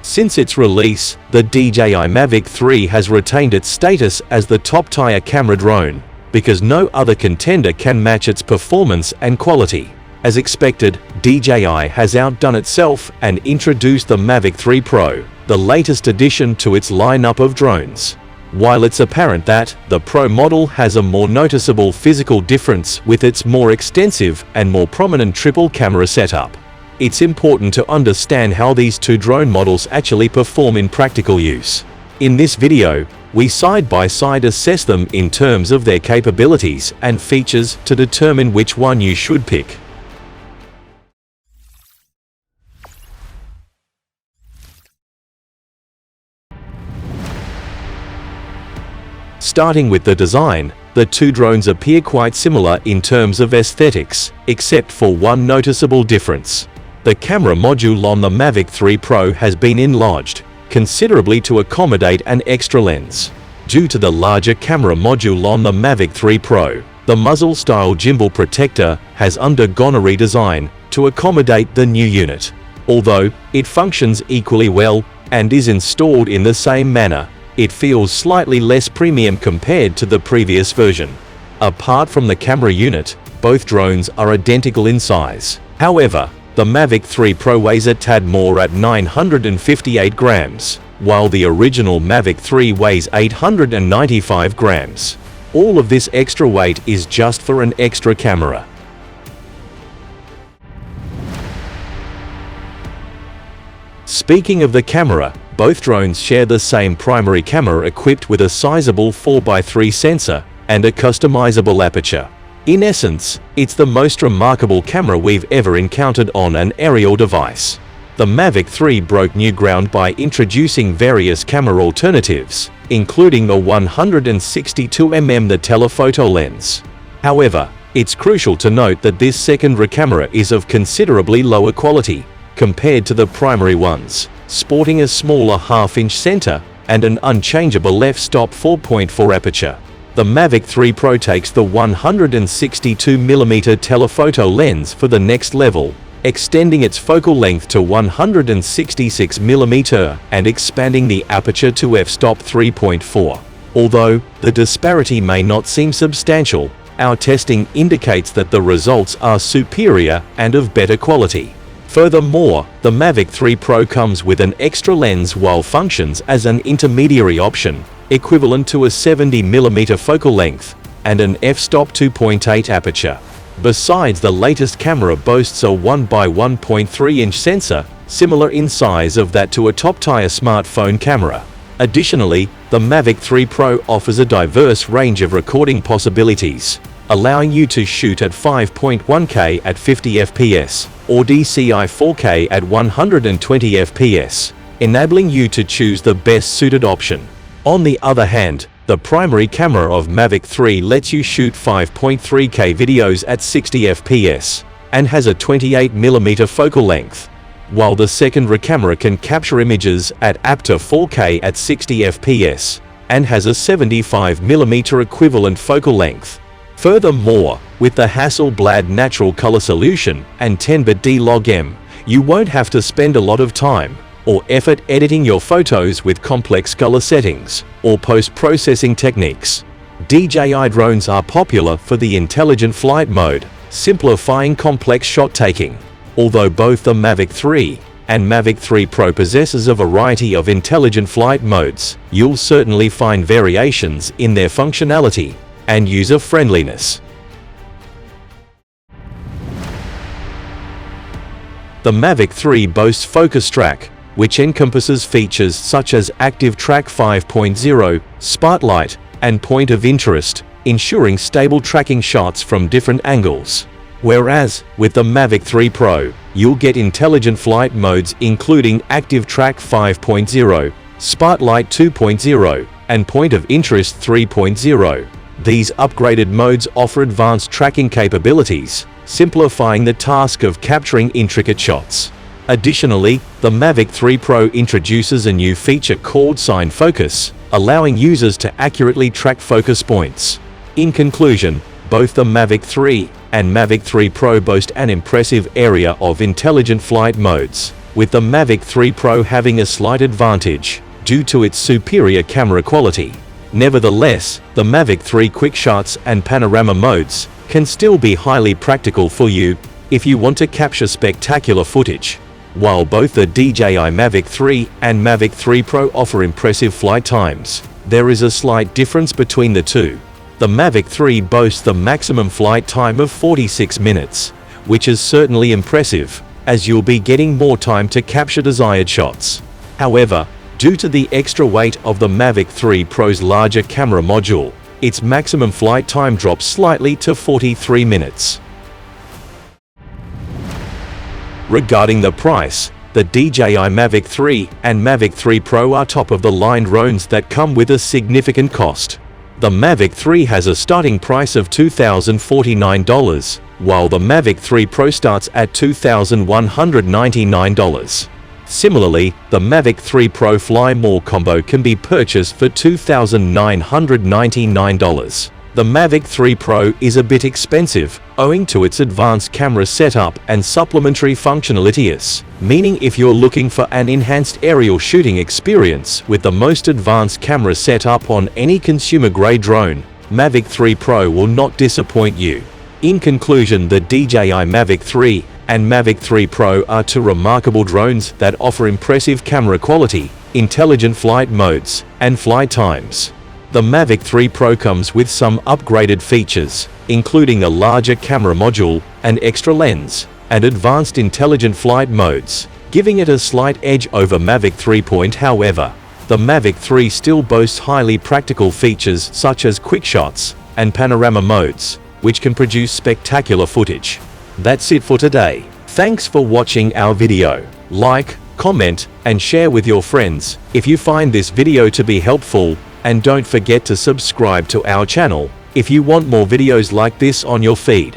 Since its release, the DJI Mavic 3 has retained its status as the top-tier camera drone, because no other contender can match its performance and quality. As expected, DJI has outdone itself and introduced the Mavic 3 Pro, the latest addition to its lineup of drones. While it's apparent that the Pro model has a more noticeable physical difference with its more extensive and more prominent triple camera setup, it's important to understand how these two drone models actually perform in practical use. In this video, we side-by-side assess them in terms of their capabilities and features to determine which one you should pick. Starting with the design, the two drones appear quite similar in terms of aesthetics, except for one noticeable difference. The camera module on the Mavic 3 Pro has been enlarged considerably to accommodate an extra lens. Due to the larger camera module on the Mavic 3 Pro, the muzzle-style gimbal protector has undergone a redesign to accommodate the new unit. Although it functions equally well and is installed in the same manner, it feels slightly less premium compared to the previous version. Apart from the camera unit, both drones are identical in size. However, the Mavic 3 Pro weighs a tad more at 958 grams, while the original Mavic 3 weighs 895 grams. All of this extra weight is just for an extra camera. Speaking of the camera, both drones share the same primary camera equipped with a sizable 4x3 sensor and a customizable aperture. In essence, it's the most remarkable camera we've ever encountered on an aerial device. The Mavic 3 broke new ground by introducing various camera alternatives, including the 162mm the telephoto lens. However, it's crucial to note that this secondary camera is of considerably lower quality compared to the primary ones, sporting a smaller half-inch center and an unchangeable f-stop 4.4 aperture. The Mavic 3 Pro takes the 162mm telephoto lens for the next level, extending its focal length to 166mm and expanding the aperture to f-stop 3.4. Although the disparity may not seem substantial, our testing indicates that the results are superior and of better quality. Furthermore, the Mavic 3 Pro comes with an extra lens while functions as an intermediary option, equivalent to a 70mm focal length and an f-stop 2.8 aperture. Besides, the latest camera boasts a 1x1.3-inch sensor, similar in size of that to a top-tier smartphone camera. Additionally, the Mavic 3 Pro offers a diverse range of recording possibilities, allowing you to shoot at 5.1K at 50 fps or DCI 4K at 120 fps, enabling you to choose the best suited option. On the other hand, the primary camera of Mavic 3 lets you shoot 5.3K videos at 60 fps and has a 28mm focal length, while the secondary camera can capture images at up to 4K at 60 fps and has a 75mm equivalent focal length. Furthermore, with the Hasselblad natural color solution and 10-bit D-Log-M, you won't have to spend a lot of time or effort editing your photos with complex color settings or post-processing techniques. DJI drones are popular for the intelligent flight mode, simplifying complex shot taking. Although both the Mavic 3 and Mavic 3 Pro possesses a variety of intelligent flight modes, you'll certainly find variations in their functionality and user-friendliness. The Mavic 3 boasts Focus Track, which encompasses features such as Active Track 5.0, Spotlight, and Point of Interest, ensuring stable tracking shots from different angles. Whereas, with the Mavic 3 Pro, you'll get intelligent flight modes including Active Track 5.0, Spotlight 2.0, and Point of Interest 3.0. These upgraded modes offer advanced tracking capabilities, simplifying the task of capturing intricate shots. Additionally, the Mavic 3 Pro introduces a new feature called Sign Focus, allowing users to accurately track focus points. In conclusion, both the Mavic 3 and Mavic 3 Pro boast an impressive area of intelligent flight modes, with the Mavic 3 Pro having a slight advantage due to its superior camera quality. Nevertheless, the Mavic 3 quick shots and panorama modes can still be highly practical for you if you want to capture spectacular footage. While both the DJI Mavic 3 and Mavic 3 Pro offer impressive flight times, there is a slight difference between the two. The Mavic 3 boasts the maximum flight time of 46 minutes, which is certainly impressive, as you'll be getting more time to capture desired shots. However, due to the extra weight of the Mavic 3 Pro's larger camera module, its maximum flight time drops slightly to 43 minutes. Regarding the price, the DJI Mavic 3 and Mavic 3 Pro are top-of-the-line drones that come with a significant cost. The Mavic 3 has a starting price of $2,049, while the Mavic 3 Pro starts at $2,199. Similarly, the Mavic 3 Pro Fly More combo can be purchased for $2,999. The Mavic 3 Pro is a bit expensive, owing to its advanced camera setup and supplementary functionalities, meaning if you're looking for an enhanced aerial shooting experience with the most advanced camera setup on any consumer-grade drone, Mavic 3 Pro will not disappoint you. In conclusion, the DJI Mavic 3 and Mavic 3 Pro are two remarkable drones that offer impressive camera quality, intelligent flight modes, and flight times. The Mavic 3 Pro comes with some upgraded features, including a larger camera module, an extra lens, and advanced intelligent flight modes, giving it a slight edge over Mavic 3. However, the Mavic 3 still boasts highly practical features such as quick shots and panorama modes, which can produce spectacular footage. That's it for today. Thanks for watching our video. Like, comment, and share with your friends if you find this video to be helpful, and don't forget to subscribe to our channel if you want more videos like this on your feed.